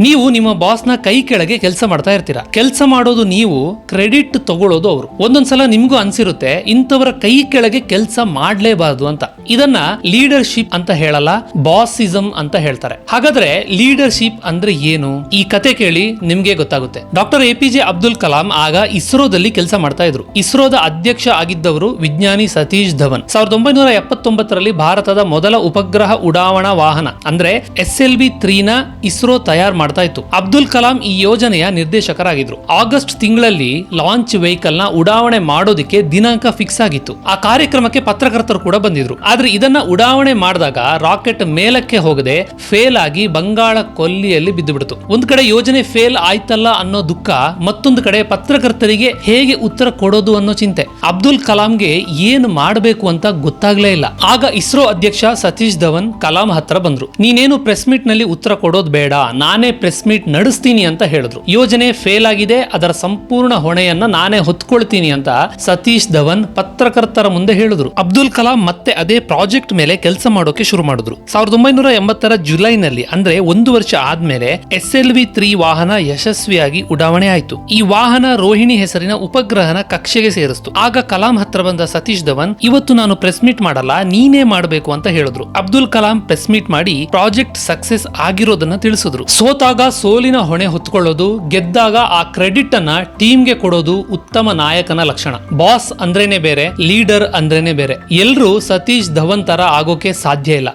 ನೀವು ನಿಮ್ಮ ಬಾಸ್ನ ಕೈ ಕೆಳಗೆ ಕೆಲಸ ಮಾಡ್ತಾ ಇರ್ತೀರಾ. ಕೆಲಸ ಮಾಡೋದು ನೀವು, ಕ್ರೆಡಿಟ್ ತಗೊಳ್ಳೋದು ಅವರು. ಒಂದೊಂದ್ಸಲ ನಿಮ್ಗೂ ಅನ್ಸಿರುತ್ತೆ ಇಂಥವರ ಕೈ ಕೆಳಗೆ ಕೆಲಸ ಮಾಡ್ಲೇಬಾರ್ದು ಅಂತ. ಇದನ್ನ ಲೀಡರ್ಶಿಪ್ ಅಂತ ಹೇಳಲ್ಲ, ಬಾಸಿಸಂ ಅಂತ ಹೇಳ್ತಾರೆ. ಹಾಗಾದ್ರೆ ಲೀಡರ್ಶಿಪ್ ಅಂದ್ರೆ ಏನು? ಈ ಕತೆ ಕೇಳಿ ನಿಮ್ಗೆ ಗೊತ್ತಾಗುತ್ತೆ. ಡಾಕ್ಟರ್ APJ ಅಬ್ದುಲ್ ಕಲಾಂ ಆಗ ಇಸ್ರೋದಲ್ಲಿ ಕೆಲಸ ಮಾಡ್ತಾ ಇದ್ರು. ಇಸ್ರೋದ ಅಧ್ಯಕ್ಷ ಆಗಿದ್ದವರು ವಿಜ್ಞಾನಿ ಸತೀಶ್ ಧವನ್. 1979ರಲ್ಲಿ ಭಾರತದ ಮೊದಲ ಉಪಗ್ರಹ ಉಡಾವಣಾ ವಾಹನ ಅಂದ್ರೆ SLV-3 ನ ಇಸ್ರೋ ತಯಾರು ಮಾಡ್ತಾ ಇತ್ತು. ಅಬ್ದುಲ್ ಕಲಾಂ ಈ ಯೋಜನೆಯ ನಿರ್ದೇಶಕರಾಗಿದ್ರು. ಆಗಸ್ಟ್ ತಿಂಗಳಲ್ಲಿ ಲಾಂಚ್ ವೆಹಿಕಲ್ ನ ಉಡಾವಣೆ ಮಾಡೋದಕ್ಕೆ ದಿನಾಂಕ ಫಿಕ್ಸ್ ಆಗಿತ್ತು. ಆ ಕಾರ್ಯಕ್ರಮಕ್ಕೆ ಪತ್ರಕರ್ತರು ಕೂಡ ಬಂದಿದ್ರು. ಆದ್ರೆ ಇದನ್ನ ಉಡಾವಣೆ ಮಾಡಿದಾಗ ರಾಕೆಟ್ ಮೇಲಕ್ಕೆ ಹೋಗದೆ ಫೇಲ್ ಆಗಿ ಬಂಗಾಳ ಕೊಲ್ಲಿಯಲ್ಲಿ ಬಿದ್ದು ಬಿಡ್ತು. ಒಂದ್ ಕಡೆ ಯೋಜನೆ ಫೇಲ್ ಆಯ್ತಲ್ಲ ಅನ್ನೋ ದುಃಖ, ಮತ್ತೊಂದು ಕಡೆ ಪತ್ರಕರ್ತರಿಗೆ ಹೇಗೆ ಉತ್ತರ ಕೊಡೋದು ಅನ್ನೋ ಚಿಂತೆ. ಅಬ್ದುಲ್ ಕಲಾಂಗೆ ಏನು ಮಾಡಬೇಕು ಅಂತ ಗೊತ್ತಾಗ್ಲೇ ಇಲ್ಲ. ಆಗ ಇಸ್ರೋ ಅಧ್ಯಕ್ಷ ಸತೀಶ್ ಧವನ್ ಕಲಾಂ ಹತ್ರ ಬಂದ್ರು. ನೀನೇನು ಪ್ರೆಸ್ ಮೀಟ್ ನಲ್ಲಿ ಉತ್ತರ ಕೊಡೋದು ಬೇಡ, ನಾನೇ ಪ್ರೆಸ್ ಮೀಟ್ ನಡೆಸ್ತೀನಿ ಅಂತ ಹೇಳಿದ್ರು. ಯೋಜನೆ ಫೇಲ್ ಆಗಿದೆ, ಅದರ ಸಂಪೂರ್ಣ ಹೊಣೆಯನ್ನ ನಾನೇ ಹೊತ್ಕೊಳ್ತೀನಿ ಅಂತ ಸತೀಶ್ ಧವನ್ ಪತ್ರಕರ್ತರ ಮುಂದೆ ಹೇಳಿದ್ರು. ಅಬ್ದುಲ್ ಕಲಾಂ ಮತ್ತೆ ಅದೇ ಪ್ರಾಜೆಕ್ಟ್ ಮೇಲೆ ಕೆಲಸ ಮಾಡೋಕೆ ಶುರು ಮಾಡಿದ್ರು. 1980ರ ಜುಲೈನಲ್ಲಿ, ಅಂದ್ರೆ 1 ವರ್ಷ ಆದ್ಮೇಲೆ SLV-3 ವಾಹನ ಯಶಸ್ವಿಯಾಗಿ ಉಡಾವಣೆ ಆಯ್ತು. ಈ ವಾಹನ ರೋಹಿಣಿ ಹೆಸರಿನ ಉಪಗ್ರಹನ ಕಕ್ಷೆಗೆ ಸೇರಿಸ್ತು. ಆಗ ಕಲಾಂ ಹತ್ರ ಬಂದ ಸತೀಶ್ ಧವನ್, ಇವತ್ತು ನಾನು ಪ್ರೆಸ್ ಮೀಟ್ ಮಾಡಲ್ಲ, ನೀನೇ ಮಾಡಬೇಕು ಅಂತ ಹೇಳಿದ್ರು. ಅಬ್ದುಲ್ ಕಲಾಂ ಪ್ರೆಸ್ ಮೀಟ್ ಮಾಡಿ ಪ್ರಾಜೆಕ್ಟ್ ಸಕ್ಸೆಸ್ ಆಗಿರೋದನ್ನ ತಿಳಿಸಿದ್ರು. ಸೋತಾಗ ಸೋಲಿನ ಹೊಣೆ ಹೊತ್ಕೊಳ್ಳೋದು, ಗೆದ್ದಾಗ ಆ ಕ್ರೆಡಿಟ್ ಅನ್ನ ಟೀಮ್ಗೆ ಕೊಡೋದು ಉತ್ತಮ ನಾಯಕನ ಲಕ್ಷಣ. ಬಾಸ್ ಅಂದ್ರೇನೆ ಬೇರೆ, ಲೀಡರ್ ಅಂದ್ರೇನೆ ಬೇರೆ. ಎಲ್ರೂ ಸತೀಶ್ ಧವನ್ ತರ ಆಗೋಕೆ ಸಾಧ್ಯ ಇಲ್ಲ.